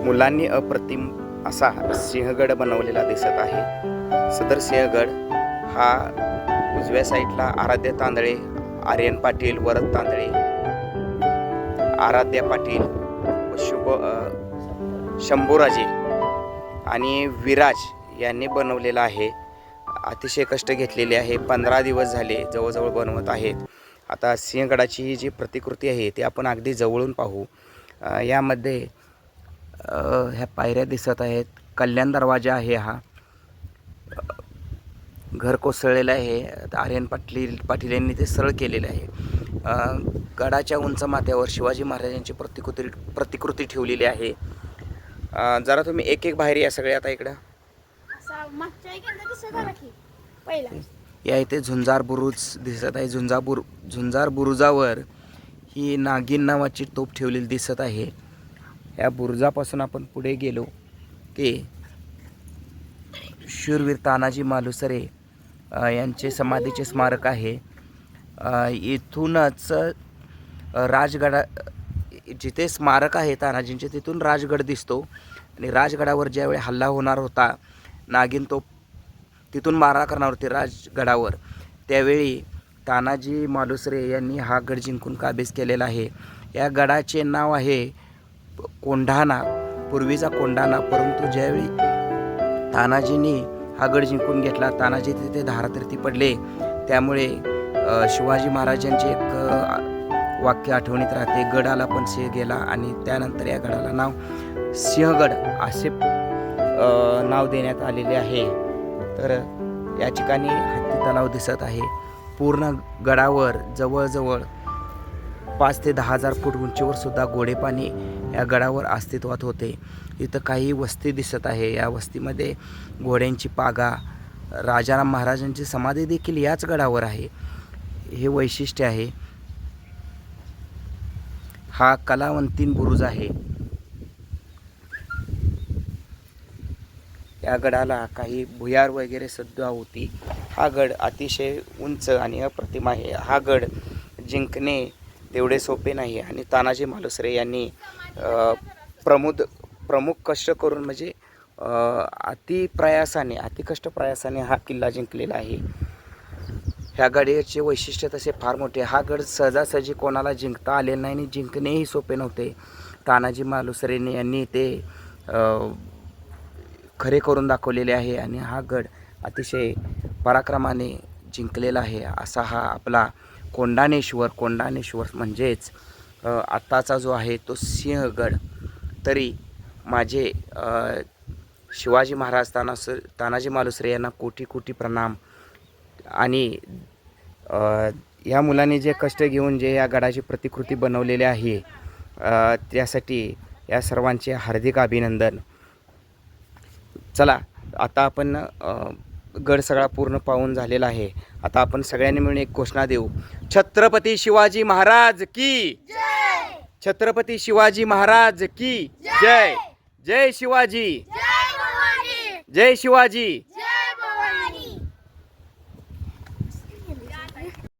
मुलांनी अप्रतिम असा सिंहगड बनवलेला दिसत आहे। सदर सिंहगड हा उजव्या साईडला आराध्य तांदळे, आर्यन पाटील, वरद तांदळे, आराध्या पाटील, शंभूराजे आणि विराज यांनी बनवलेला आहे। अतिशय कष्ट घेतलेले आहे। 15 दिवस झाले जवळजवळ बनवत आहेत। आता सिंहगडाची ही जी प्रतिकृती आहे ती आपण अगदी जवळून पाहू। यामध्ये ह्या पायऱ्या दिसत आहेत। कल्याण दरवाजा आहे। हा घर कोसळलेलं आहे। आर्यन पाटील यांनी ते सरळ केलेले आहे। गडाच्या उंच माथ्यावर शिवाजी महाराजांची प्रतिकृती ठेवलेली आहे। जरा तुम्ही एक एक बाहेर या सगळे आता इकडं। या इथे झुंजार बुरुज दिसत आहे। झुंजार बुरुजावर ही नागिन नावाची तोफ ठेवलेली दिसत आहे। या बुरुजापासून आपण पुढे गेलो की शूरवीर तानाजी मालुसरे यांचे समाधीचे स्मारक आहे। इथूनच राजगडा जिथे स्मारक आहे तानाजींचे तिथून राजगड दिसतो आणि राजगडावर ज्यावेळी हल्ला होणार होता, नागिन तोफ तिथून मारा करणार होते राजगडावर, त्यावेळी तानाजी मालुसरे यांनी हा गड जिंकून काबीज केलेला आहे। या गडाचे नाव आहे कोंढाणा, पूर्वीचा कोंढाणा। परंतु ज्यावेळी तानाजींनी हा गड जिंकून घेतला, तानाजी तिथे धारातीर्थी पडले, त्यामुळे शिवाजी महाराजांचे एक वाक्य आठवणीत राहते, गडाला पण सिंह गेला, आणि त्यानंतर या गडाला नाव सिंहगड असे नाव देण्यात आलेले आहे। तर या ठिकाणी हत्ती तलाव दिसत आहे। पूर्ण गडावर जवळजवळ 5 ते 10,000 फूट उंचीवर सुद्धा गोडेपाणी या गडावर अस्तित्वात होते। इथं काही वस्ती दिसत आहे। या वस्तीमध्ये घोड्यांची पागा, राजाराम महाराजांची समाधी देखील याच गडावर आहे, हे वैशिष्ट्य आहे। हा कलावंतीन बुरुज आहे। या गडाला काही भुयार वगैरे सुद्धा होती। हा गड अतिशय उंच आणि अप्रतिम आहे। हा गड जिंकणे तेवढे सोपे नाही आणि तानाजी मालुसरे यांनी प्रमुख कष्ट करून, म्हणजे अति कष्ट प्रयासाने हा किल्ला जिंकलेला आहे। ह्या गडाचे वैशिष्ट्य तसे फार मोठे। हा गड सहजासहजी कोणाला जिंकता आले नाही आणि जिंकणेही सोपे नव्हते। तानाजी मालुसरे यांनी ते खरे करून दाखवलेले आहे आणि हा गड अतिशय पराक्रमाने जिंकलेला आहे। असा हा आपला कोंढाणेश्वर म्हणजेच आत्ताचा जो आहे तो सिंहगड। तरी माझे शिवाजी महाराज तानाजी मालुसरे यांना कोटी कोटी प्रणाम। आणि या मुलांनी जे कष्ट घेऊन जे या गडाची प्रतिकृती बनवलेली आहे, त्यासाठी या सर्वांचे हार्दिक अभिनंदन। चला, आता आपण गड सगळा पूर्ण पाहून झालेला आहे। आता आपण सगळ्यांनी मिळून एक घोषणा देऊ, छत्रपती शिवाजी महाराज की जय, छत्रपती शिवाजी महाराज की जय, जय शिवाजी, जय शिवाजी।